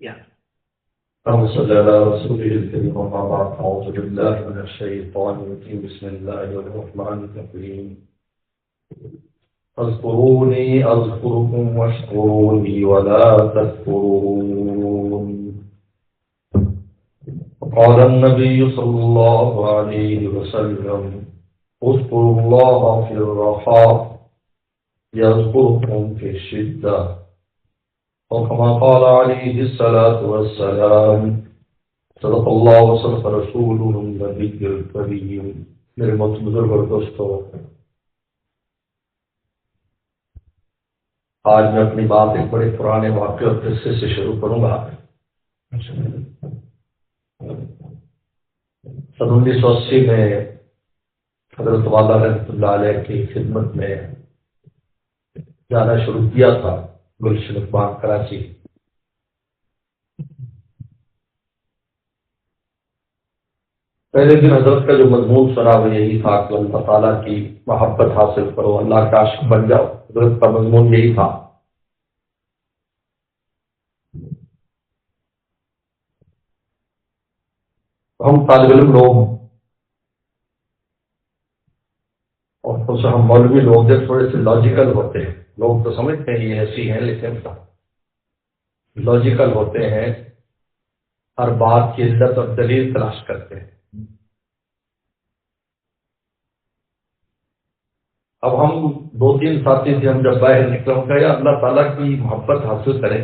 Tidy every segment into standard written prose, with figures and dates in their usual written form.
اللهم صل على رسوله الكريم وما بعد أعوذ بالله من الشيطان الرجيم بسم الله الرحمن الرحيم اذكروني أذكركم واشكروا لي ولا تكفرون قال النبي صلى الله عليه وسلم اذكروا الله في الرخاء يذكركم في الشدة وكما قال عليه الصلاة والسلام صدق الله وصدق رسوله النبي الكريم. میرے محترم بزرگ اور دوستو، آج میں اپنی بات ایک بڑے پرانے واقعے اور قصے سے شروع کروں گا. سن 1980 میں حضرت والا رحمۃ اللہ علیہ کی خدمت میں جانا شروع کیا تھا گلشن اقبال کراچی. پہلے دن حضرت کا جو مضمون سنا وہ یہی تھا کہ اللہ تعالیٰ کی محبت حاصل کرو، اللہ کا عاشق بن جاؤ. حضرت کا مضمون یہی تھا. ہم طالب علم لوگ اور کچھ ہم مولوی لوگ جو تھوڑے سے لاجیکل ہوتے ہیں. لوگ تو سمجھتے ہیں یہ ایسی ہیں لیکن لاجیکل ہوتے ہیں، ہر بات کی علت اور دلیل تلاش کرتے ہیں. اب ہم 2-3 ساتھی تھے، ہم جب باہر نکلے ہم کہا اللہ تعالیٰ کی محبت حاصل کریں.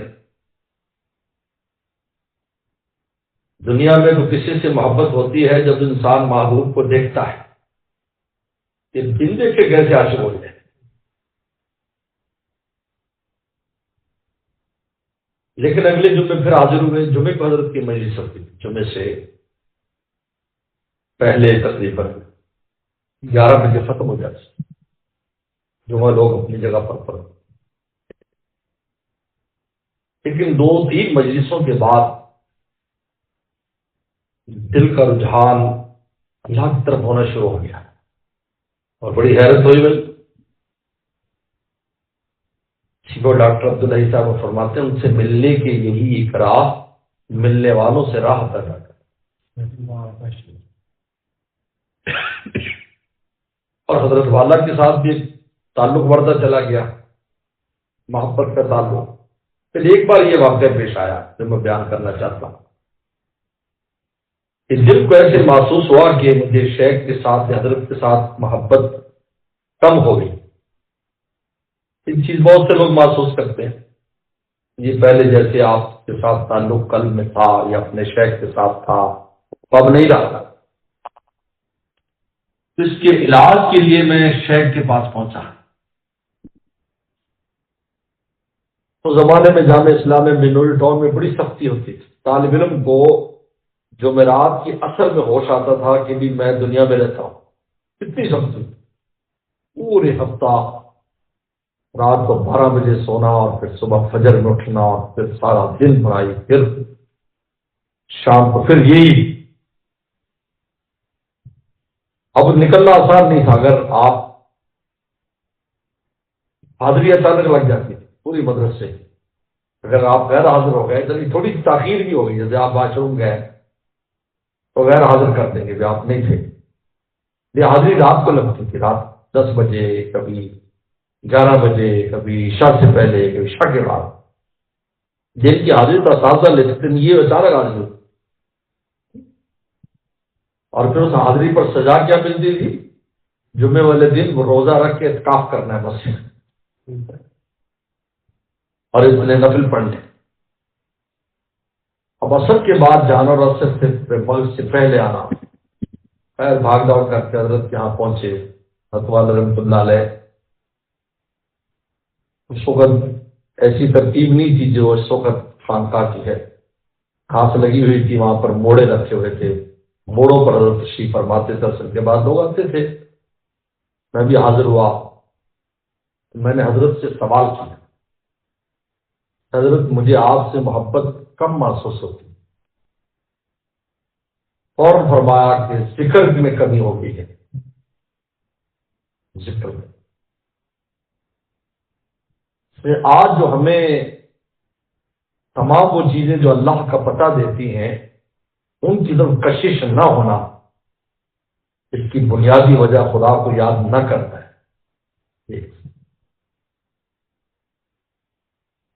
دنیا میں تو کسی سے محبت ہوتی ہے جب انسان محبوب کو دیکھتا ہے کہ دل دیکھ کے کیسے عاشق ہو جائے. لیکن اگلے جمعے پھر حاضر ہوئے. جمعے کو حضرت کی مجلس ہوتی، جمعے سے پہلے تقریباً 11 بجے ختم ہو جاتی. جمعہ لوگ اپنی جگہ پر پڑھتے. لیکن 2-3 مجلسوں کے بعد دل کا رجحان اللہ کی طرف ہونا شروع ہو گیا اور بڑی حیرت ہوئی. وہ ڈاکٹر عبداللہ صاحب فرماتے ہیں ان سے ملنے کی یہی ایک راہ ملنے والوں سے راہ پیدا کر. اور حضرت والا کے ساتھ بھی تعلق بڑھتا چلا گیا، محبت کا تعلق. پھر ایک بار یہ واقعہ پیش آیا جو میں بیان کرنا چاہتا ہوں. اس دل کو ایسے محسوس ہوا کہ مجھے شیخ کے ساتھ حضرت کے ساتھ محبت کم ہو گئی. یہ چیز بہت سے لوگ محسوس کرتے ہیں. یہ پہلے جیسے آپ کے ساتھ تعلق قلب میں تھا یا اپنے شیخ کے ساتھ تھا اب نہیں رہا. اس کے علاج کے لیے میں شیخ کے پاس پہنچا. تو زمانے میں جامعہ اسلامیہ منوری ٹاؤن میں بڑی سختی ہوتی تھی. طالب علم کو جمعرات کی اثر میں ہوش آتا تھا کہ بھی میں دنیا میں رہتا ہوں. اتنی سختی. پورے ہفتہ رات کو 12 بجے سونا اور پھر صبح فجر میں اٹھنا اور پھر سارا دن پڑھائی، پھر شام کو پھر یہی. اب نکلنا آسان نہیں تھا. اگر آپ حاضری اچانک لگ جاتی تھی پوری مدرسے، اگر آپ غیر حاضر ہو گئے تھوڑی سی تاخیر بھی ہو گئی، جیسے آپ واش روم گئے تو غیر حاضر کر دیں گے بھی آپ نہیں تھے. یہ حاضری رات کو لگتی تھی، رات 10 بجے، کبھی 11 بجے، کبھی عشاء سے پہلے، کبھی عشاء کے بعد. دن کی حاضری تو اساتذہ لے سکتے ہیں، یہ اچانک حاضری ہوتی. اور پھر اس حاضری پر سزا کیا ملتی تھی؟ جمعے والے دن وہ روزہ رکھ کے اعتکاف کرنا ہے بس، اور اس نے نفل پڑھنے. اب عصر کے بعد جانا اور عصر سے مغرب سے پہلے آنا. خیر بھاگ دوڑ کر کے حضرت کے یہاں پہنچے. حضرت والا رحمۃ اللہ علیہ اس وقت ایسی ترتیب نہیں تھی جو اس وقت خانقاہ کی ہے. گھاس لگی ہوئی تھی، وہاں پر موڑے رکھے ہوئے تھے. موڑوں پر حضرت تشریف فرماتے تھے. عصر کے بعد لوگ آتے تھے. میں بھی حاضر ہوا. میں نے حضرت سے سوال کیا، حضرت مجھے آپ سے محبت کم محسوس ہوتی. فوراً فرمایا کہ ذکر میں کمی ہو گئی ہے. ذکر میں آج جو ہمیں تمام وہ چیزیں جو اللہ کا پتہ دیتی ہیں ان کی طرف کشش نہ ہونا، اس کی بنیادی وجہ خدا کو یاد نہ کرنا ہے۔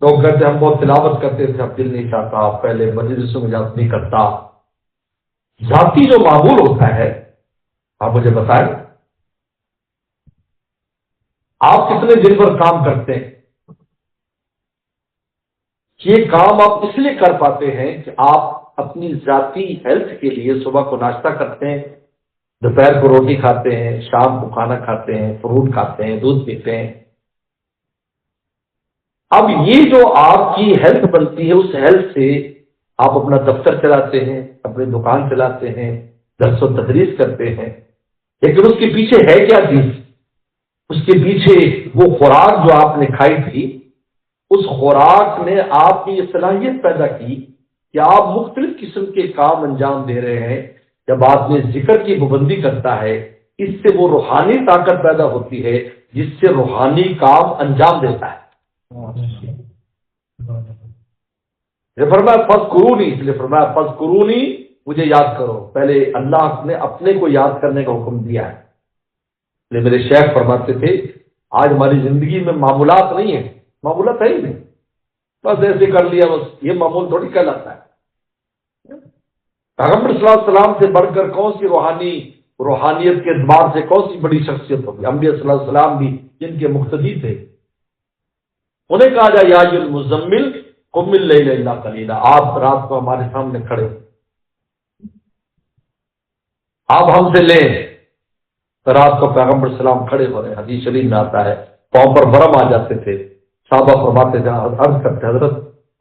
لوگ کہتے ہم بہت تلاوت کرتے تھے، اب دل نہیں چاہتا، پہلے مجلسوں میں یاد نہیں کرتا۔ ذاتی جو معمول ہوتا ہے، آپ مجھے بتائیں آپ کتنے دن پر کام کرتے ہیں؟ یہ کام آپ اس لیے کر پاتے ہیں کہ آپ اپنی ذاتی ہیلتھ کے لیے صبح کو ناشتہ کرتے ہیں، دوپہر کو روٹی کھاتے ہیں، شام کو کھانا کھاتے ہیں، فروٹ کھاتے ہیں، دودھ پیتے ہیں۔ اب یہ جو آپ کی ہیلتھ بنتی ہے، اس ہیلتھ سے آپ اپنا دفتر چلاتے ہیں، اپنی دکان چلاتے ہیں، درس و تدریس کرتے ہیں، لیکن اس کے پیچھے ہے کیا چیز؟ اس کے پیچھے وہ خوراک جو آپ نے کھائی تھی، اس خوراک نے آپ کی یہ صلاحیت پیدا کی کہ آپ مختلف قسم کے کام انجام دے رہے ہیں۔ جب آدمی ذکر کی پابندی کرتا ہے، اس سے وہ روحانی طاقت پیدا ہوتی ہے جس سے روحانی کام انجام دیتا ہے۔ یہ فرمایا فذکرونی، اس لیے فرمایا فذکرونی، مجھے یاد کرو۔ پہلے اللہ نے اپنے کو یاد کرنے کا حکم دیا ہے۔ میرے شیخ فرماتے تھے آج ہماری زندگی میں معمولات نہیں ہیں، معمولات ہے ہی نہیں، بس ایسے کر لیا، بس یہ معمول تھوڑی کہلاتا ہے۔ پیغمبر صلی اللہ علیہ وسلم سے بڑھ کر کون سی روحانیت کے اعتبار سے کون سی بڑی شخصیت ہوگی؟ انبیاء صلی اللہ علیہ وسلم بھی جن کے مقتدی تھے، انہیں کہا جائے یا ایھا المزمل قم اللیل الا قلیلا، آپ رات کو ہمارے سامنے کھڑے، آپ ہم سے لیں۔ تو رات کو پیغمبر صلی اللہ علیہ وسلم کھڑے ہو رہے، حدیث شریف میں آتا ہے پاؤں پر برم آ جاتے تھے۔ صحابہ فرماتے تھے، عرض کرتے حضرت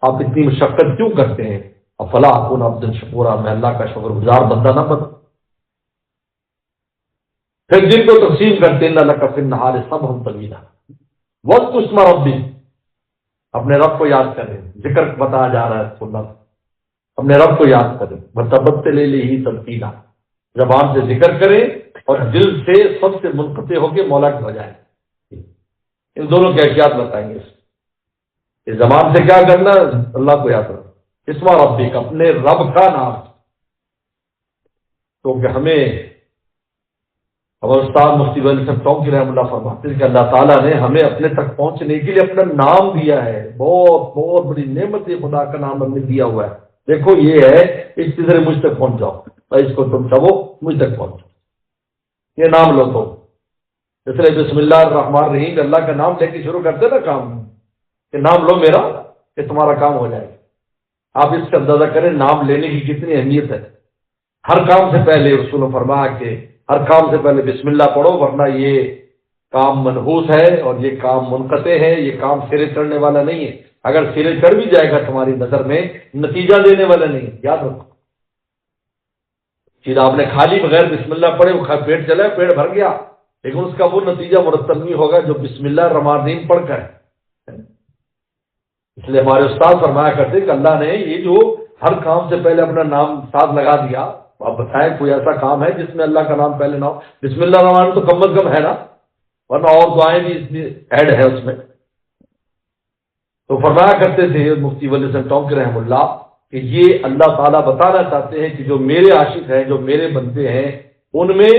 آپ اتنی مشقت کیوں کرتے ہیں؟ افلا اکون عبدا شکورا، میں اللہ کا شکر گزار بندہ نہ بنوں؟ پھر دن کو تقسیم کرتے ان لک فی النہار صبحا طویلا واذکر اسم ربک، اپنے رب کو یاد کریں، ذکر بتایا جا رہا ہے سنت، اپنے رب کو یاد کریں، وتبتل الیہ تبتیلا، زبان سے ذکر کریں اور دل سے سب سے منقطع ہو کے مولا کی بجائے۔ ان دونوں کی احتیاط بتائیں گے۔ اس زبان سے کیا کرنا؟ اللہ کو یاد کرنا، اسم ربک، اپنے رب کا نام۔ تو کہ ہمارے استاد مفتی ولی صاحب ٹونکی رحمۃ اللہ فرماتے ہیں کہ اللہ تعالیٰ نے ہمیں اپنے تک پہنچنے کے لیے اپنا نام دیا ہے۔ بہت بہت بڑی نعمت ہے، خدا کا نام ہم نے دیا ہوا ہے۔ دیکھو یہ ہے، اس کے ذریعے مجھ تک پہنچ جاؤ، اور اس کو تم چبو، مجھ تک پہنچ، یہ نام لو۔ تو اس لیے بسم اللہ الرحمن الرحیم، اللہ کا نام لے کے شروع کرتے نا کام، کہ نام لو میرا کہ تمہارا کام ہو جائے گا۔ آپ اس سے اندازہ کریں نام لینے کی کتنی اہمیت ہے۔ ہر کام سے پہلے رسول نے فرمایا کہ ہر کام سے پہلے بسم اللہ پڑھو، ورنہ یہ کام منحوس ہے اور یہ کام منقطع ہے، یہ کام سرے چڑھنے والا نہیں ہے۔ اگر سرے چڑھ بھی جائے گا تمہاری نظر میں، نتیجہ دینے والا نہیں ہے، یاد رکھو۔ چیز آپ نے کھا لی بغیر بسم اللہ پڑھے، وہ پیٹ چلا، پیٹ بھر گیا، لیکن اس کا وہ نتیجہ مرتب نہیں ہوگا جو بسم اللہ الرحمن الرحیم پڑھ کر ہے۔ اس لیے ہمارے استاد فرمایا کرتے کہ اللہ نے یہ جو ہر کام سے پہلے اپنا نام ساتھ لگا دیا، آپ بتائیں کوئی ایسا کام ہے جس میں اللہ کا نام پہلے نہ ہو؟ بسم اللہ الرحمن تو کم از کم ہے نا، ورنہ اور دعائیں بھی اس میں ایڈ ہے اس میں۔ تو فرمایا کرتے تھے مفتی ولی صاحب ٹونکی رحمہ اللہ کہ یہ اللہ تعالیٰ بتانا چاہتے ہیں کہ جو میرے عاشق ہیں، جو میرے بندے ہیں، ان میں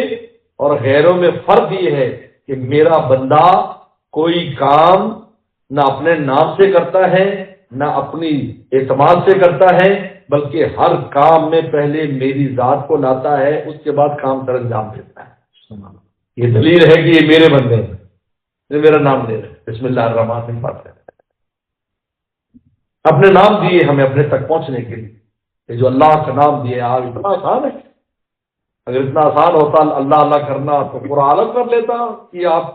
اور غیروں میں فرق یہ ہے کہ میرا بندہ کوئی کام نہ اپنے نام سے کرتا ہے، نہ اپنی اعتماد سے کرتا ہے، بلکہ ہر کام میں پہلے میری ذات کو لاتا ہے، اس کے بعد کام سر انجام دیتا ہے۔ یہ دلیل ہے کہ یہ میرے بندے ہیں، یہ میرا نام لے رہے، بسم اللہ الرحمن الرحیم پڑھتے ہیں۔ اپنے نام دیے ہمیں اپنے تک پہنچنے کے لیے، یہ جو اللہ کا نام دیے آپ، اتنا آسان ہے۔ اگر اتنا آسان ہوتا اللہ اللہ کرنا تو پورا عالم کر لیتا کہ آپ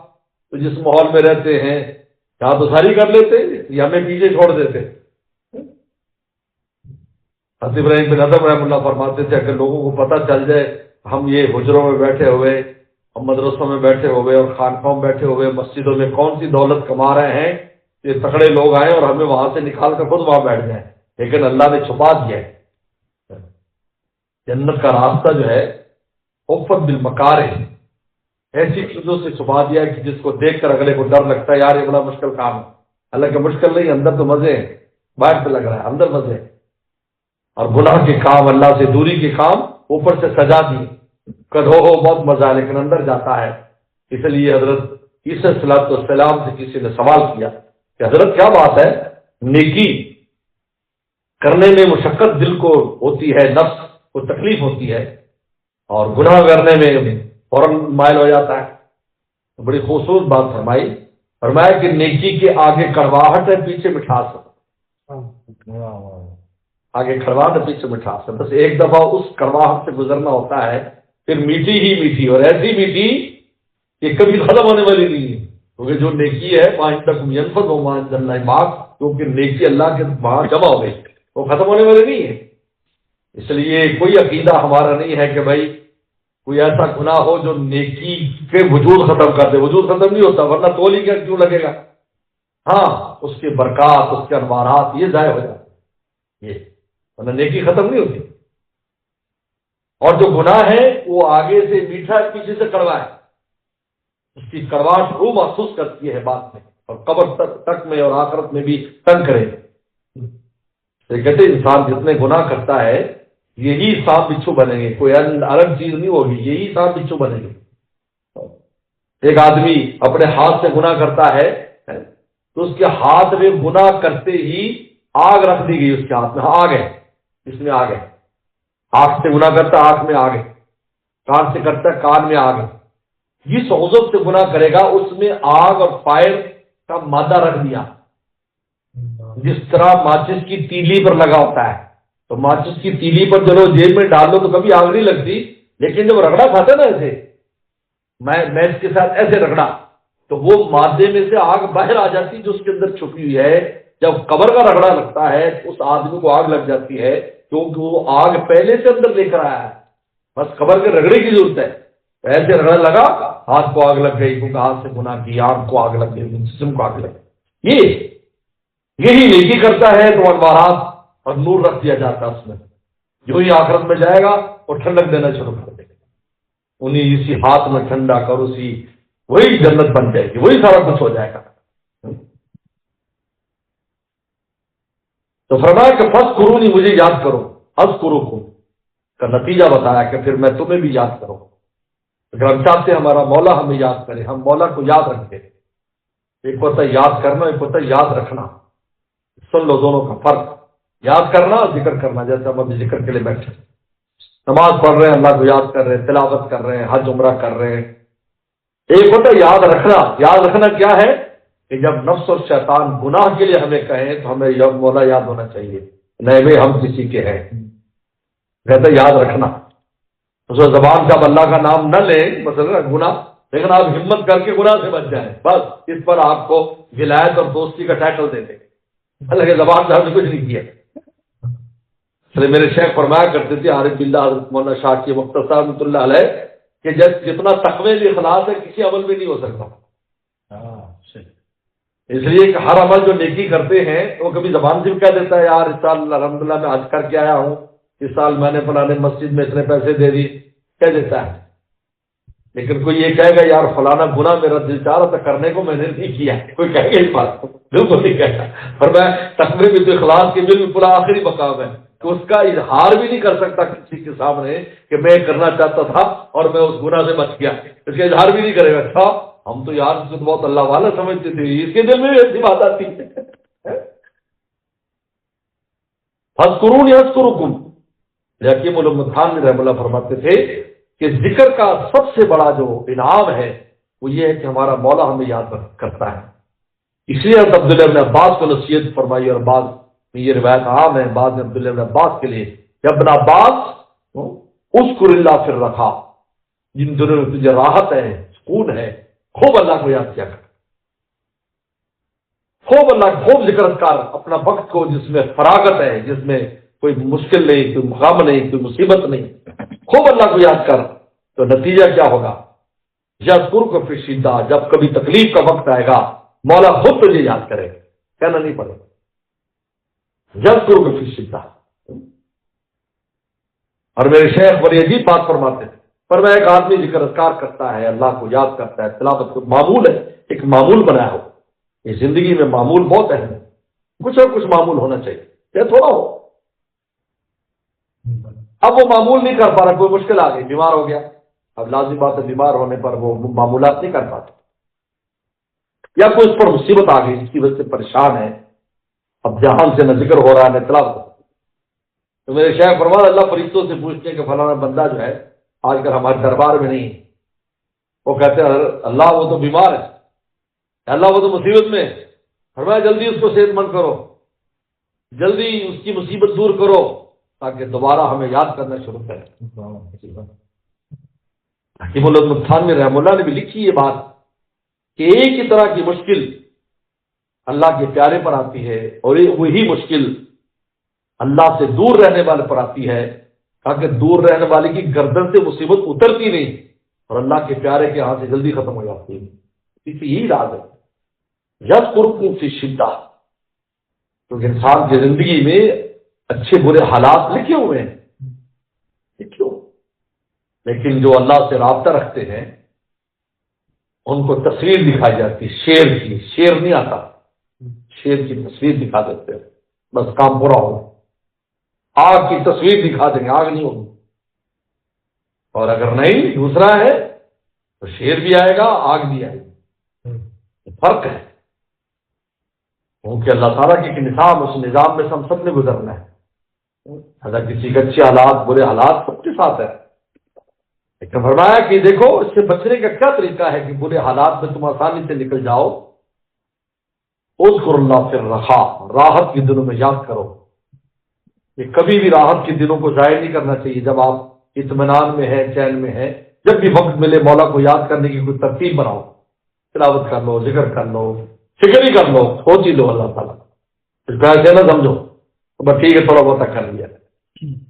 تو جس ماحول میں رہتے ہیں یہاں تو ساری کر لیتے، یہ ہمیں پیچھے چھوڑ دیتے۔ حضرت ابراہیم بن ادم رحمۃ اللہ فرماتے تھے اگر لوگوں کو پتہ چل جائے ہم یہ حجروں میں بیٹھے ہوئے، ہم مدرسوں میں بیٹھے ہوئے اور خانقاہوں میں بیٹھے ہوئے، مسجدوں میں کون سی دولت کما رہے ہیں، یہ تکڑے لوگ آئے اور ہمیں وہاں سے نکال کر خود وہاں بیٹھ جائیں، لیکن اللہ نے چھپا دیا ہے۔ جنت کا راستہ جو ہے حفت بالمکارہ، ایسی چیزوں سے چھپا دیا ہے کہ جس کو دیکھ کر اگلے کو ڈر لگتا ہے، یار یہ بڑا مشکل کام ہے، حالانکہ مشکل نہیں، اندر تو مزے ہیں۔ باہر پہ لگ رہا ہے، اندر مزے، اور گناہ کے کام، اللہ سے دوری کے کام اوپر سے سجا دی، کدھو ہو بہت مزہ ہے لیکن اندر جاتا ہے۔ اس لیے حضرت عیسیٰ علیہ السلام سے کسی نے سوال کیا کہ حضرت کیا بات ہے، نیکی کرنے میں مشقت دل کو ہوتی ہے، نفس کو تکلیف ہوتی ہے، اور گناہ کرنے میں فوراً مائل ہو جاتا ہے۔ بڑی خوبصورت بات فرمائی، فرمایا کہ نیکی کے آگے کڑواہٹ ہے، پیچھے مٹھاس ہے، آگے کڑواہٹ ہے پیچھے مٹھاس ہے، بس ایک دفعہ اس کڑواہٹ سے گزرنا ہوتا ہے، پھر میٹھی ہی میٹھی، اور ایسی میٹھی کہ کبھی ختم ہونے والی نہیں ہے، کیونکہ جو نیکی ہے وہاں ینفد و وہاں اللہ باغ، کیونکہ نیکی اللہ کے وہاں جمع ہو گئی، وہ ختم ہونے والی نہیں ہے۔ اس لیے کوئی عقیدہ ہمارا نہیں ہے کہ بھائی کوئی ایسا گناہ ہو جو نیکی کے وجود ختم کر دے، وجود ختم نہیں ہوتا، ورنہ تول ہی کیا کیوں لگے گا، ہاں اس کے برکات، اس کے انوارات یہ ضائع ہو جاتے، یہ ورنہ نیکی ختم نہیں ہوتی۔ اور جو گناہ ہے وہ آگے سے میٹھا ہے، پیچھے سے کڑوا ہے، اس کی کڑواہٹ روح محسوس کرتی ہے بعد میں، اور قبر تک میں اور آخرت میں بھی تنگ کرے۔ کہتے انسان جتنے گناہ کرتا ہے یہی سانپ بچھو بنیں گے، کوئی الگ چیز نہیں ہوگی، یہی سانپ بچھو بنیں گے۔ ایک آدمی اپنے ہاتھ سے گناہ کرتا ہے تو اس کے ہاتھ میں گناہ کرتے ہی آگ رکھ دی گئی، اس کے ہاتھ میں آگ ہے، اس میں آگ ہے، آنکھ سے گناہ کرتا ہے آنکھ میں آگ ہے، کان سے کرتا ہے کان میں آگ ہے، جس عضو سے گناہ کرے گا اس میں آگ اور فائر کا مادہ رکھ دیا، جس طرح ماچس کی تیلی پر لگا ہوتا ہے، تو ماچس کی تیلی پر چلو جیل میں ڈال دو تو کبھی آگ نہیں لگتی، لیکن جب رگڑا کھاتا نا ایسے میں اس کے ساتھ ایسے رگڑا تو وہ مادے میں سے آگ باہر آ جاتی جو اس کے اندر چھپی ہوئی ہے۔ جب قبر کا رگڑا لگتا ہے تو اس آدمی کو آگ لگ جاتی ہے، کیونکہ وہ آگ پہلے سے اندر لے کر آیا ہے، بس قبر کے رگڑے کی ضرورت ہے۔ ایسے رگڑا لگا، ہاتھ کو آگ لگ گئی کیونکہ ہاتھ سے گناہ کی، آنکھ کو آگ لگ گئی، جسم کو آگ لگ گئی۔ یہی نیکی کرتا ہے تو انوارات اور نور رکھ دیا جاتا ہے اس میں، جو ہی آخرت میں جائے گا وہ ٹھنڈک دینا شروع کر دے گا، انہیں اسی ہاتھ میں ٹھنڈا کر، اسی وہی جنت بن جائے گی، وہی سارا کچھ ہو جائے گا۔ تو فرمایا کہ فس کرونی، مجھے یاد کرو، اذکرکم کا نتیجہ بتایا کہ پھر میں تمہیں بھی یاد کروں۔ اگر ہم چاہتے ہیں ہمارا مولا ہمیں یاد کرے، ہم مولا کو یاد رکھتے، ایک ہوتا ہے یاد کرنا، ایک ہوتا ہے یاد رکھنا، سن لو دونوں کا فرق، یاد کرنا ذکر کرنا، جیسے ہم ابھی ذکر کے لیے بیٹھے نماز پڑھ رہے ہیں، اللہ کو یاد کر رہے ہیں، تلاوت کر رہے ہیں، حج عمرہ کر رہے ہیں۔ ایک ہوتا ہے یاد رکھنا، یاد رکھنا کیا ہے کہ جب نفس اور شیطان گناہ کے لیے ہمیں کہیں تو ہمیں مولا یاد ہونا چاہیے، نہیں بھائی ہم کسی کے ہیں، کہتا ہے یاد رکھنا۔ اس زبان سے آپ اللہ کا نام نہ لیں مثلا گناہ، لیکن آپ ہمت کر کے گناہ سے بچ جائیں، بس اس پر آپ کو ولایت اور دوستی کا ٹائٹل دے دیں، اللہ کے زبان سے ہم نے کچھ نہیں کیا۔ میرے شیخ فرمایا کرتے تھے عارف باللہ حضرت مولانا شاہ کی مختصر رحمۃ اللہ علیہ کہ جتنا تقوی میں اخلاص ہے کسی عمل میں نہیں ہو سکتا۔ اس لیے کہ ہر عمل جو نیکی کرتے ہیں وہ کبھی زبان سے بھی کہہ دیتا ہے یار اس سال الحمدللہ میں حج کر کے آیا ہوں، اس سال میں نے فلانے مسجد میں اتنے پیسے دے دی، کہہ دیتا ہے، لیکن کوئی یہ کہے گا یار فلانا گناہ میرا دل چاہ رہا تھا کرنے کو، میں نے نہیں کیا، کوئی کہے گا اس بات کو؟ بالکل نہیں کہتا۔ اور میں تقوی میں تو اخلاص کے بالکل آخری مقام ہے کہ اس کا اظہار بھی نہیں کر سکتا کسی کے سامنے کہ میں کرنا چاہتا تھا اور میں اس گناہ سے بچ گیا، اس کا اظہار بھی نہیں کرے گا۔ اچھا ہم تو یار اس کو بہت اللہ والا سمجھتے تھے، اس کے دل میں بھی ایسی بات آتی ہے۔ فاذکرونی اذکرکم، حکیم علوم خان رحمہ اللہ فرماتے تھے کہ ذکر کا سب سے بڑا جو انعام ہے وہ یہ ہے کہ ہمارا مولا ہمیں یاد کرتا ہے۔ اس لیے عبداللہ ابن عباس کو نصیحت فرمائی، اور بعض میں یہ روایت عام ہے، بعض میں عبداللہ ابن عباس کے لیے کہ ابن عباس اذکر اللہ فی الرخاء، جن دنوں میں تجھے راحت ہے، سکون ہے، خوب اللہ کو یاد کیا کر، خوب اللہ، خوب ذکر اذکار، اپنا وقت کو جس میں فراغت ہے، جس میں کوئی مشکل نہیں، کوئی مقام نہیں، کوئی مصیبت نہیں، خوب اللہ کو یاد کر، تو نتیجہ کیا ہوگا؟ یذکرک فی الشدہ، جب کبھی تکلیف کا وقت آئے گا مولا خود تجھے یاد کرے گا، کہنا نہیں پڑے گا، یذکرک فی الشدہ۔ اور میرے شیخ بڑی عجیب بات فرماتے تھے، پر میں ایک آدمی ذکر اذکار کرتا ہے، اللہ کو یاد کرتا ہے، تلاوت کو معمول ہے، ایک معمول بنایا ہو، یہ زندگی میں معمول بہت اہم ہے۔ کچھ اور کچھ معمول ہونا چاہیے، یہ تھوڑا ہو۔ اب وہ معمول نہیں کر پا رہا، کوئی مشکل آ گئی، بیمار ہو گیا، اب لازم بات ہے بیمار ہونے پر وہ معمولات نہیں کر پاتے، یا کوئی اس پر مصیبت آ گئی جس کی وجہ سے پریشان ہے، اب جہان سے نہ ذکر ہو رہا ہے نہ اطلاع ہو، تو میرے شیخ فرمایا اللہ فرشتوں سے پوچھتے ہیں کہ فلانا بندہ جو ہے آج کل ہمارے دربار میں نہیں، وہ کہتے ہیں اللہ وہ تو بیمار ہے، اللہ وہ تو مصیبت میں ہے، فرمایا جلدی اس کو صحت مند کرو، جلدی اس کی مصیبت دور کرو تاکہ دوبارہ ہمیں یاد کرنا شروع کریں۔ حکیم الامت میں رحم اللہ نے بھی لکھی یہ بات کہ ایک ہی طرح کی مشکل اللہ کے پیارے پر آتی ہے اور وہی مشکل اللہ سے دور رہنے والے پر آتی ہے، تاکہ دور رہنے والے کی گردن سے مصیبت اترتی نہیں اور اللہ کے پیارے کے ہاتھ سے جلدی ختم ہو جاتی ہے۔ اس سے یہی راز ہے یذکرکم فی الشدہ، کیونکہ انسان کی زندگی میں اچھے برے حالات لکھے ہوئے ہیں، کیوں؟ لیکن جو اللہ سے رابطہ رکھتے ہیں ان کو تصویر دکھائی جاتی ہے شیر کی، شیر نہیں آتا، شیر کی تصویر دکھا دیتے ہیں، بس کام پورا ہو۔ آگ کی تصویر دکھا دیں گے، آگ نہیں ہوگی، اور اگر نہیں دوسرا ہے تو شیر بھی آئے گا آگ بھی آئے گی، فرق ہے، کیونکہ اللہ تعالیٰ کی نظام، اس نظام میں ہم سب نے گزرنا ہے، اگر کسی کے اچھے حالات برے حالات سب کے ساتھ ہے، لیکن فرمایا کہ دیکھو اس سے بچنے کا کیا طریقہ ہے کہ برے حالات میں تم آسانی سے نکل جاؤ، اذکر اللہ فی الرخاء، راحت کے دنوں میں یاد کرو، یہ کبھی بھی راحت کے دنوں کو ضائع نہیں کرنا چاہیے، جب آپ اطمینان میں ہے چین میں ہے، جب بھی وقت ملے مولا کو یاد کرنے کی کوئی ترتیب بناؤ، تلاوت کر لو، ذکر کر لو، فکر ہی کر لو، سوچ ہی لو اللہ تعالیٰ، اس کا ایسے نہ سمجھو بس ٹھیک ہے تھوڑا بہت کر لیا،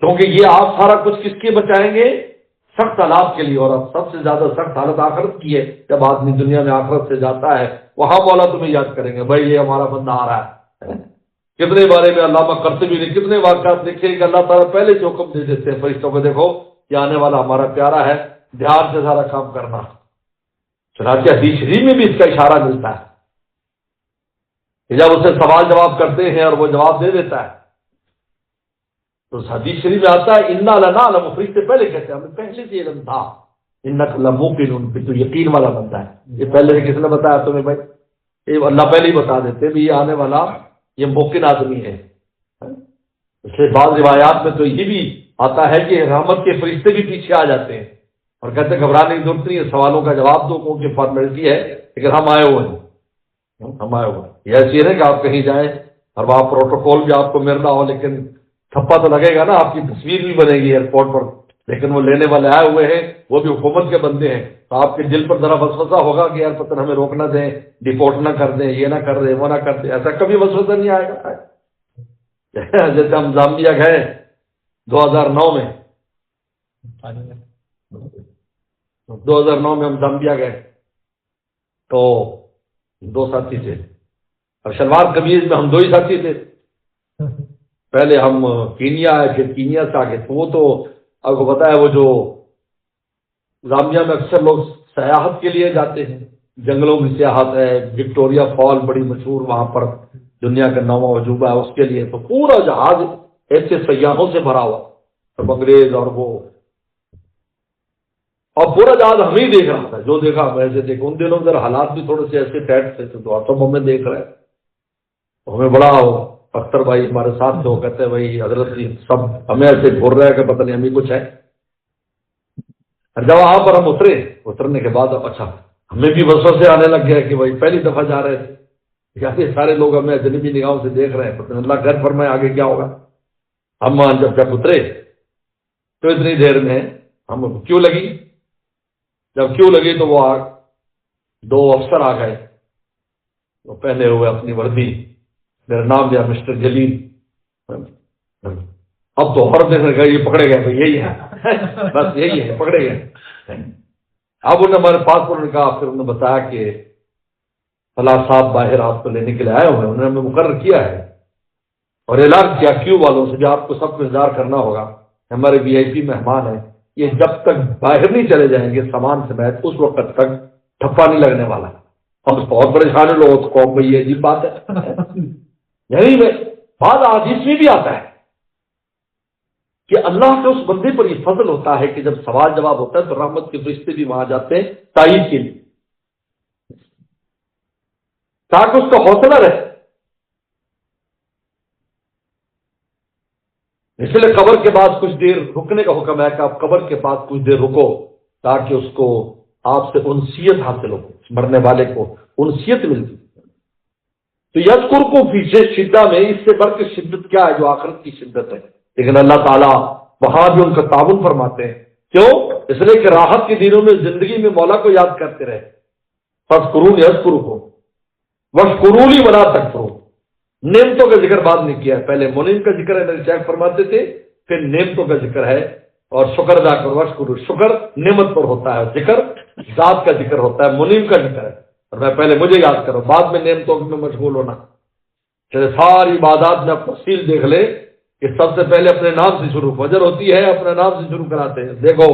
کیونکہ یہ آپ سارا کچھ کس کے بچائیں گے؟ سخت حالات کے لیے، اور اب سب سے زیادہ سخت حالت آخرت کی ہے، جب آدمی دنیا میں آخرت سے جاتا ہے وہاں مولا تمہیں یاد کریں گے، بھائی یہ ہمارا بندہ آ رہا ہے۔ کتنے بارے میں علامہ قرطبی نے کتنے واقعات لکھے کہ اللہ تعالیٰ پہلے سے حکم دے دیتے ہیں فرشتوں کو، دیکھو یہ آنے والا ہمارا پیارا ہے، دھیان سے سارا کام کرنا۔ چنانچہ حدیث شریف میں بھی اس کا اشارہ ملتا ہے کہ جب اسے سوال جواب کرتے ہیں اور وہ جواب دے دیتا ہے تو حدیث شریف میں آتا ہے انا لنعلم، فرشتے پہلے کہتے ہیں ہمیں پہلے سے علم تھا، انک لموقن، پھر تو یقین والا بنتا ہے، یہ پہلے سے کس نے بتایا تمہیں بھائی؟ یہ اللہ پہلے ہی بتا دیتے بھی یہ آنے والا یہ موقن آدمی ہے۔ اس لیے بعض روایات میں تو یہ بھی آتا ہے کہ رحمت کے فرشتے بھی پیچھے آ جاتے ہیں اور کہتے ہیں گھبرانے کی ضرورت نہیں ہے، سوالوں کا جواب دو کیونکہ فارمیلٹی ہے، لیکن ہم آئے ہوئے ہیں، ہم آئے ہوئے ہیں۔ یہ ایسی ہے کہ آپ کہیں جائیں اور وہاں پروٹوکول بھی آپ کو ملنا ہو، لیکن تھپا تو لگے گا نا، آپ کی تصویر بھی بنے گی ایئرپورٹ پر، لیکن وہ لینے والے آئے ہوئے ہیں وہ بھی حکومت کے بندے ہیں، تو آپ کے دل پر ذرا وسوسہ ہوگا کہ یار پتہ ہمیں روک نہ دیں، ڈیپورٹ نہ کر دیں، یہ نہ کر دیں، وہ نہ کر دیں، ایسا کبھی وسوسہ نہیں آئے گا۔ جیسے ہم زامبیا گئے 2009 میں، 2009 میں ہم زامبیا گئے تو 2 ساتھی تھے، اور شلوار قمیض میں ہم 2 ہی ساتھی تھے، پہلے ہم کینیا آئے، پھر کینیا سے آگے، تو وہ تو آپ کو پتا ہے وہ جو زامبیا میں اکثر لوگ سیاحت کے لیے جاتے ہیں، جنگلوں کی سیاحت ہے، وکٹوریا فال بڑی مشہور وہاں پر دنیا کا 9واں عجوبہ ہے، اس کے لیے تو پورا جہاز ایسے سیاحوں سے بھرا ہوا، اور انگریز اور وہ، اور پورا جہاز ہم ہی دیکھ رہا تھا، جو دیکھا ہم ایسے دیکھ، ان دنوں ذرا حالات بھی تھوڑے سے ایسے ٹائٹ تھے تو سب ہمیں دیکھ رہے، ہمیں بڑا اختر بھائی ہمارے ساتھ تھے، وہ کہتے ہیں بھائی حضرت جی سب ہمیں ایسے بول رہے ہیں کہ پتہ نہیں ہمیں کچھ ہے۔ اور جب وہاں پر ہم اترنے کے بعد اب اچھا ہمیں بھی وسوسے آنے لگ گیا کہ بھائی پہلی دفعہ جا رہے تھے، یہ سارے لوگ ہمیں اجنبی نگاہوں سے دیکھ رہے ہیں، پتہ نہیں اللہ گھر پر میں آگے کیا ہوگا۔ ہم جب اترے تو اتنی دیر میں ہم کیوں لگی، جب کیوں لگی تو وہ 2 افسر آ گئے، وہ پہنے ہوئے اپنی وردی، میرا نام دیا مسٹر جلیل، اب تو ہر دیکھ گئے یہ پکڑے گئے، یہی ہے بس یہی ہے، پکڑے گئے۔ اب انہوں نے ہمارے پاسپورٹ نے کہا، پھر انہوں نے بتایا کہ فلاں صاحب باہر آپ کو لینے کے لیے آئے ہوئے ہیں، انہوں نے ہمیں مقرر کیا ہے اور اعلان کیا کیو والوں سے جو آپ کو سب کو انتظار کرنا ہوگا، ہمارے وی آئی پی مہمان ہیں، یہ جب تک باہر نہیں چلے جائیں گے سامان سمیت اس وقت تک ٹھپا نہیں لگنے والا۔ ہم بہت پریشان لوگ کو بھائی یہ عجیب بات ہے، یعنی میں بعض احادیث میں بھی آتا ہے کہ اللہ کے اس بندے پر یہ فضل ہوتا ہے کہ جب سوال جواب ہوتا ہے تو رحمت کے فرشتے بھی وہاں جاتے ہیں تائید کے لیے، تاکہ اس کا حوصلہ رہے۔ اس لیے قبر کے پاس کچھ دیر رکنے کا حکم ہے کہ آپ قبر کے پاس کچھ دیر رکو تاکہ اس کو آپ سے انسیت حاصل ہو، مرنے والے کو انسیت ملتی۔ تو یذکرکم فی شدہ میں اس سے بڑھ کے شدت کیا ہے جو آخرت کی شدت ہے، لیکن اللہ تعالیٰ وہاں بھی ان کا تعاون فرماتے ہیں۔ کیوں؟ اس لیے کہ راحت کے دنوں میں زندگی میں مولا کو یاد کرتے رہے۔ فاذکرونی اذکرکم واشکروا لی ولا تکفرون۔ نعمتوں کا ذکر بعد نہیں کیا ہے، پہلے منعم کا ذکر ہے، میرے شیخ فرماتے تھے، پھر نعمتوں کا ذکر ہے، اور شکر ادا کرو واشکروا۔ شکر نعمت پر ہوتا ہے، ذکر ذات کا ذکر ہوتا ہے، منعم کا ذکر ہے، اور میں پہلے مجھے یاد کرو، بعد میں نعمتوں میں مشغول ہونا۔ چلے ساری عبادات میں اب تفصیل دیکھ لے کہ سب سے پہلے اپنے نام سے شروع، فجر ہوتی ہے اپنے نام سے شروع کراتے ہیں۔ دیکھو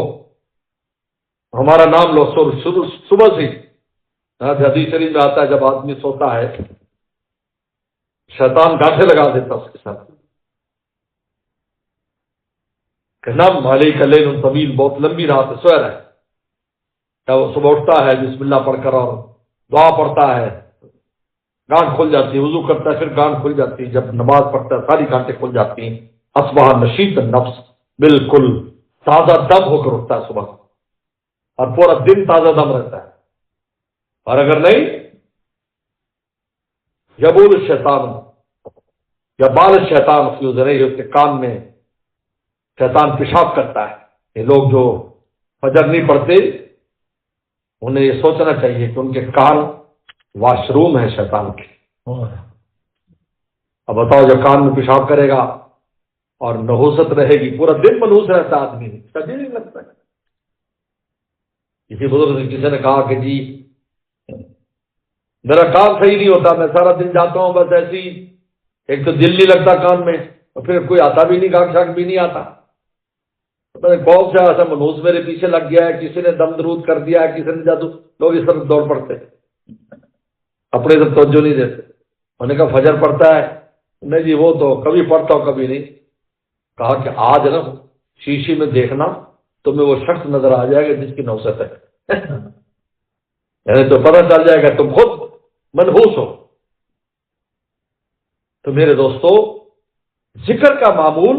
ہمارا نام لو شروع صبح سے۔ حدیث شریف میں آتا ہے جب آدمی سوتا ہے شیطان گاٹھے لگا دیتا اس کے ساتھ کہ نام علیک لیل طویل، بہت لمبی رات ہے، سویا رہے۔ جب وہ صبح اٹھتا ہے بسم اللہ پڑھ کر اور دعا پڑھتا ہے، گانٹ کھل جاتی ہے، وضو کرتا ہے پھر گانٹ کھل جاتی ہے، جب نماز پڑھتا ہے ساری گانٹیں کھل جاتی ہیں۔ اصبح نشیط النفس، بالکل تازہ دم ہو کر اٹھتا ہے صبح، اور پورا دن تازہ دم رہتا ہے۔ اور اگر نہیں، یبول الشیطان یا بال الشیطان فی اذنیہ، اس کے کان میں شیطان پیشاب کرتا ہے۔ یہ لوگ جو فجر نہیں پڑھتے انہیں یہ سوچنا چاہیے کہ ان کے کان واش روم ہے شیطان کے۔ اب بتاؤ جو کان میں پیشاب کرے گا اور نحوست رہے گی، پورا دن منحوس رہتا ہے آدمی، کبھی نہیں لگتا ہے۔ کسی بزرگ سے کسی نے کہا کہ جی میرا کام صحیح نہیں ہوتا، میں سارا دن جاتا ہوں بس ایسی، ایک تو دل نہیں لگتا کان میں، اور پھر کوئی آتا بھی نہیں، گاہک شاک بھی نہیں آتا، کون سا ایسا منحوس میرے پیچھے لگ گیا ہے، کسی نے دم درود کر دیا ہے، کسی نے جادو، لوگ اس طرف دوڑ پڑتے اپنے طرف توجہ نہیں دیتے۔ انہوں نے کہا فجر پڑھتا ہے؟ نہیں جی وہ تو کبھی پڑھتا ہوں کبھی نہیں۔ کہا کہ آج نا شیشے میں دیکھنا تمہیں وہ شخص نظر آ جائے گا جس کی نوست ہے، یعنی تو پتہ چل جائے گا تم خود منحوس ہو۔ تو میرے دوستو ذکر کا معمول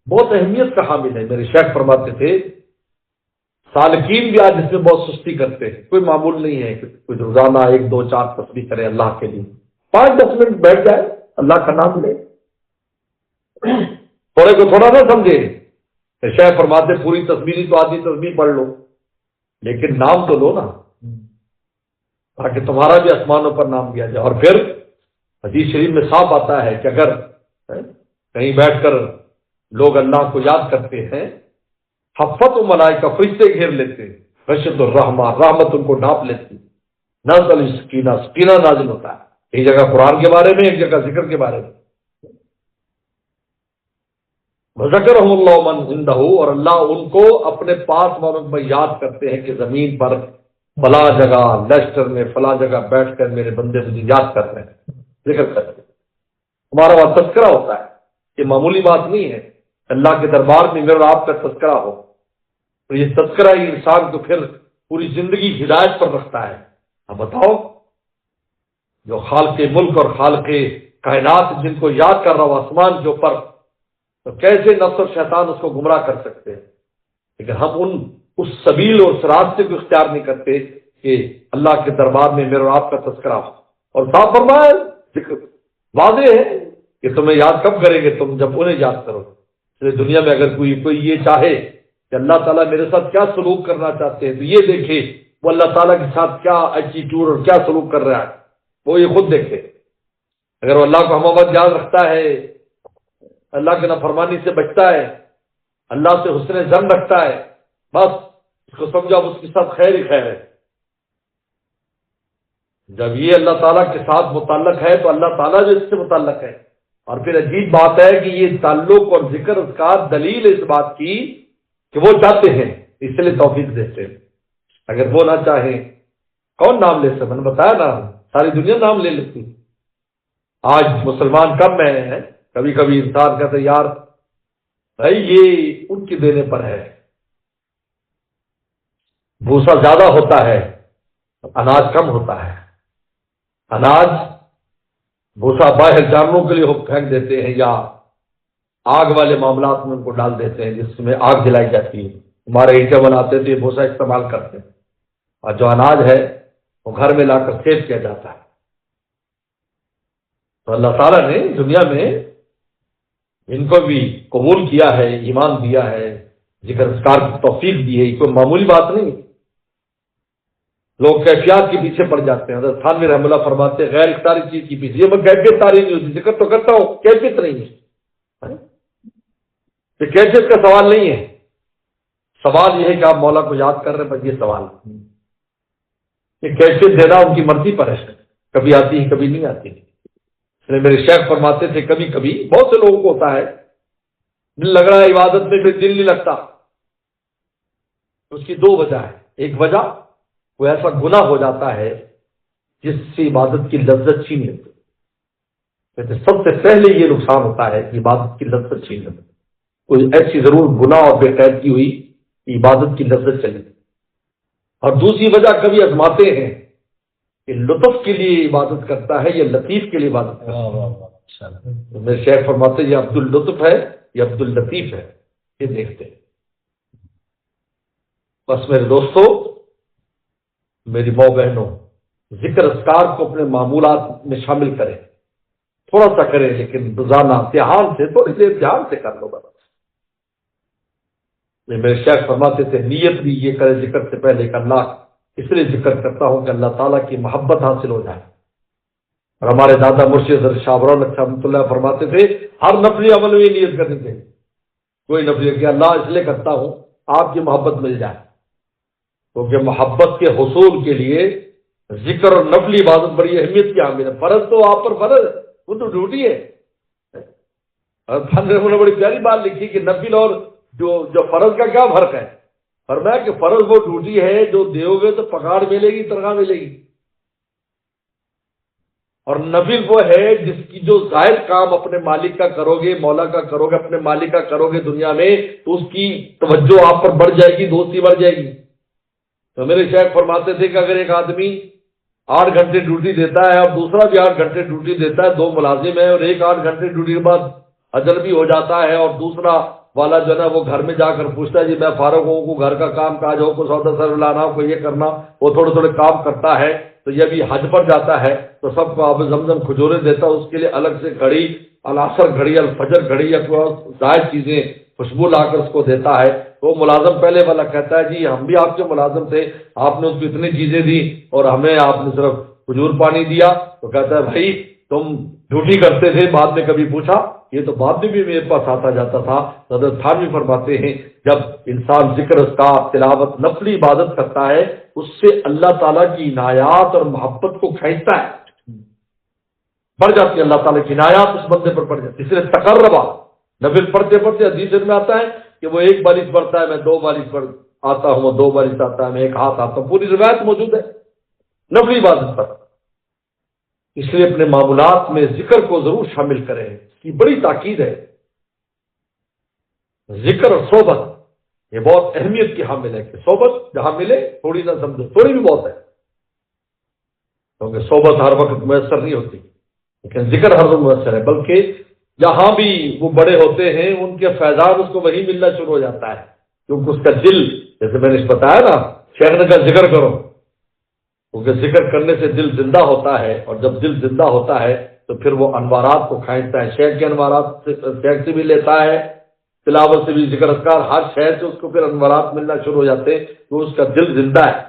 بہت اہمیت کا حامل ہے۔ میرے شیخ فرماتے تھے سالکین بھی آج اس میں بہت سستی کرتے ہیں، کوئی معمول نہیں ہے کہ کوئی روزانہ 1 2 4 تسبیح کرے اللہ کے لیے، 5 10 منٹ بیٹھ جائے اللہ کا نام لے، تھوڑے کو تھوڑا نہ سمجھے۔ شیخ فرماتے پوری تسبیح تو آدھی تسبیح پڑھ لو لیکن نام تو لو نا، تاکہ تمہارا بھی آسمانوں پر نام لیا جائے۔ اور پھر حدیث شریف میں صاف آتا ہے کہ اگر کہیں بیٹھ کر لوگ اللہ کو یاد کرتے ہیں، حفت و ملائکہ فرشتے گھیر لیتے، رشد الرحمہ رحمت ان کو ڈھانپ لیتی، نازل سکینہ سکینہ نازل ہوتا ہے، ایک جگہ قرآن کے بارے میں، ایک جگہ ذکر کے بارے میں۔ وذکرہم اللہ من عندہ، اور اللہ ان کو اپنے پاس والوں میں یاد کرتے ہیں کہ زمین پر فلاں جگہ لیسٹر میں فلاں جگہ بیٹھ کر میرے بندے مجھے یاد کر رہے ہیں، ذکر کر رہے ہیں۔ ہمارا وہاں تذکرہ ہوتا ہے، یہ معمولی بات نہیں ہے، اللہ کے دربار میں میرا آپ کا تذکرہ ہو، اور یہ تذکرہ ہی انسان کو پھر پوری زندگی ہدایت پر رکھتا ہے۔ اب بتاؤ جو خالق ملک اور خالق کائنات جن کو یاد کر رہا ہو آسمان کے اوپر، تو کیسے نفس اور شیطان اس کو گمراہ کر سکتے ہیں؟ لیکن ہم اس سبیل اور اس راستے کو اختیار نہیں کرتے کہ اللہ کے دربار میں میرے اور آپ کا تذکرہ ہو۔ اور صاف فرمایا ذکر واضح ہے کہ تمہیں یاد کب کریں گے؟ تم جب انہیں یاد کرو۔ دنیا میں اگر کوئی یہ چاہے کہ اللہ تعالیٰ میرے ساتھ کیا سلوک کرنا چاہتے ہیں تو یہ دیکھے وہ اللہ تعالیٰ کے ساتھ کیا ایٹیٹیوڈ اور کیا سلوک کر رہا ہے، وہ یہ خود دیکھے۔ اگر وہ اللہ کو ہم وقت یاد رکھتا ہے، اللہ کے نافرمانی سے بچتا ہے، اللہ سے حسن ظن رکھتا ہے، بس اس کو سمجھا اس کے ساتھ خیر ہی خیر ہے۔ جب یہ اللہ تعالیٰ کے ساتھ متعلق ہے تو اللہ تعالیٰ جو اس سے متعلق ہے۔ اور پھر عجیب بات ہے کہ یہ تعلق اور ذکر اذکار دلیل اس بات کی کہ وہ چاہتے ہیں، اس لیے توفیق دیتے ہیں۔ اگر وہ نہ چاہیں کون نام لے سکے؟ میں نے بتایا نا ساری دنیا نام لے لیتی، آج مسلمان کم ہیں، کبھی کبھی انسان کہتے ہیں یار بھائی یہ ان کے دینے پر ہے، بھوسا زیادہ ہوتا ہے اناج کم ہوتا ہے، اناج بھوسا باہر جانوروں کے لیے پھینک دیتے ہیں یا آگ والے معاملات میں ان کو ڈال دیتے ہیں جس میں آگ جلائی جاتی ہے، ہمارے اینٹیں بناتے تھے بھوسا استعمال کرتے ہیں، اور جو اناج ہے وہ گھر میں لا کر سیو کیا جاتا ہے۔ تو اللہ تعالیٰ نے دنیا میں ان کو بھی قبول کیا ہے، ایمان دیا ہے، ذکر اذکار کی توفیق دی ہے، یہ کوئی معمولی بات نہیں۔ لوگ کیفیات کے پیچھے پڑ جاتے ہیں، حضرت تھانوی رحمہ اللہ فرماتے ہیں غیر اختیاری چیز کے پیچھے، یہ میں کیفیت تاری نہیں ہوتی، ذکر تو کرتا ہوں کیفیت نہیں ہے، یہ کیفیت کا سوال نہیں ہے، سوال یہ ہے کہ آپ مولا کو یاد کر رہے ہیں، بس یہ سوال، یہ کیفیت دینا ان کی مرضی پر ہے، کبھی آتی ہے کبھی نہیں آتی۔ میرے شیخ فرماتے تھے کبھی کبھی بہت سے لوگوں کو ہوتا ہے دل لگ رہا ہے عبادت میں پھر دل نہیں لگتا، اس کی دو وجہ ہے، ایک وجہ وہ ایسا گناہ ہو جاتا ہے جس سے عبادت کی لذت چھین لیتے، کہتے سب سے پہلے یہ نقصان ہوتا ہے کہ عبادت کی لذت چھین لیتے، کوئی ایسی ضرور گناہ اور بے قاعدگی ہوئی کہ عبادت کی لذت چلی۔ اور دوسری وجہ کبھی آزماتے ہیں کہ لطف کے لیے عبادت کرتا ہے یا لطیف کے لیے عبادت کرتا ہے، میرے شیخ فرماتے ہیں یہ عبد اللطف ہے یہ عبد اللطیف ہے، یہ دیکھتے ہیں۔ بس میرے دوستو، میری ماں بہنوں، ذکر اذکار کو اپنے معمولات میں شامل کریں، تھوڑا سا کریں لیکن روزانہ دھیان سے، تھوڑی دیر دھیان سے کر لو بس۔ میرے شیخ فرماتے تھے نیت بھی یہ کرے ذکر سے پہلے کہ اللہ اس لیے ذکر کرتا ہوں کہ اللہ تعالیٰ کی محبت حاصل ہو جائے۔ اور ہمارے دادا مرشد حضرت شاہ ابرال رحمۃ اللہ فرماتے تھے ہر نفلی عمل میں یہ نیت کرنی چاہیے، کوئی نفلی کہ اللہ اس لیے کرتا ہوں آپ کی محبت مل جائے، کیونکہ محبت کے حصول کے لیے ذکر اور نفلی عبادت بڑی اہمیت کی حامل ہے۔ فرض تو آپ پر فرض ہے، وہ تو ڈیوٹی ہے۔ انہوں نے بڑی پیاری بات لکھی کہ نفل اور جو فرض کا کیا فرق ہے، فرمایا کہ فرض وہ ڈیوٹی ہے جو دیو گے تو پگاڑ ملے گی، تنخواہ ملے گی، اور نفل وہ ہے جس کی جو ظاہر کام اپنے مالک کا کرو گے، مولا کا کرو گے، اپنے مالک کا کرو گے دنیا میں، تو اس کی توجہ آپ پر بڑھ جائے گی، دوستی بڑھ جائے گی۔ تو میرے شیخ فرماتے تھے کہ اگر ایک آدمی 8 گھنٹے ڈیوٹی دیتا ہے اور دوسرا بھی 8 گھنٹے ڈیوٹی دیتا ہے، 2 ملازم ہیں، اور ایک 8 گھنٹے ڈیوٹی کے بعد اجل بھی ہو جاتا ہے، اور دوسرا والا جو ہے وہ گھر میں جا کر پوچھتا ہے جی میں فارغ ہوں، کو گھر کا کام کاج ہو، کو سودا سر لانا ہو، کو یہ کرنا، وہ تھوڑے تھوڑے کام کرتا ہے، تو یہ بھی حج پر جاتا ہے تو سب کو آب زمزم کھجورے دیتا ہے، اس کے لیے الگ سے گھڑی، العصر گھڑی، الفجر گھڑی یا ظاہر چیزیں خوشبو لا کر اس کو دیتا ہے۔ وہ ملازم پہلے والا کہتا ہے جی ہم بھی آپ کے ملازم تھے، آپ نے اس کو اتنی چیزیں دی اور ہمیں آپ نے صرف کھجور پانی دیا، تو کہتا ہے بھائی تم ڈیوٹی کرتے تھے، بعد میں کبھی پوچھا؟ یہ تو بعد میں بھی میرے پاس آتا جاتا تھا۔ حضرت تھانوی فرماتے ہیں جب انسان ذکر اذکار تلاوت نفلی عبادت کرتا ہے اس سے اللہ تعالیٰ کی عنایات اور محبت کو کھینچتا ہے، بڑھ جاتی ہے، اللہ تعالیٰ کی عنایات اس بندے پر بڑھ جاتی ہے، اس لیے تقربا نفل پڑھتے پڑھتے حدیث میں آتا ہے کہ وہ 1 بالش پڑھتا ہے میں 2 بالش پر آتا ہوں، وہ 2 بالش آتا ہے میں 1 ہاتھ آتا ہوں، پوری روایت موجود ہے نفلی عبادت پر۔ اس لیے اپنے معمولات میں ذکر کو ضرور شامل کریں، اس کی بڑی تاکید ہے۔ ذکر اور صحبت یہ بہت اہمیت کی حامل ہے کہ صحبت جہاں ملے تھوڑی نہ سمجھو، تھوڑی بھی بہت ہے، کیونکہ صحبت ہر وقت میسر نہیں ہوتی، لیکن ذکر ہر وقت میسر ہے، بلکہ جہاں بھی وہ بڑے ہوتے ہیں ان کے فیضان اس کو وہی ملنا شروع ہو جاتا ہے، کیونکہ اس کا دل، جیسے میں نے بتایا نا شیخ نے کہا ذکر کرو، کیونکہ ذکر کرنے سے دل زندہ ہوتا ہے، اور جب دل زندہ ہوتا ہے تو پھر وہ انوارات کو کھینچتا ہے، شیخ کے انوارات سے شیخ سے بھی لیتا ہے، تلاوت سے بھی، ذکر اذکار، ہر شہر سے اس کو پھر انوارات ملنا شروع ہو جاتے ہیں، تو اس کا دل زندہ ہے۔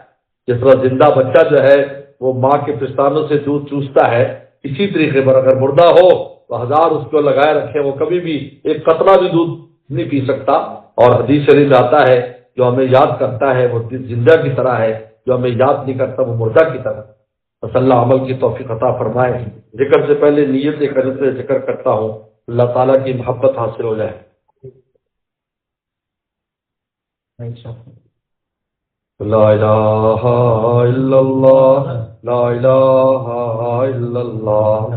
جس طرح زندہ بچہ جو ہے وہ ماں کے پستانوں سے دودھ چوستا ہے، اسی طریقے پر اگر مردہ ہو تو 1000 اس کو لگائے رکھے وہ کبھی بھی ایک قطرہ بھی دودھ نہیں پی سکتا۔ اور حدیث شریف میں آتا ہے جو ہمیں یاد کرتا ہے وہ زندہ کی طرح ہے، جو ہمیں یاد نہیں کرتا وہ مردہ کی طرح۔ بس اللہ عمل کی توفیق عطا فرمائے۔ ذکر سے پہلے نیت ایک حضرت سے ذکر کرتا ہوں، اللہ تعالیٰ کی محبت حاصل ہو جائے۔ لا الہ الا اللہ، لا الہ الا اللہ،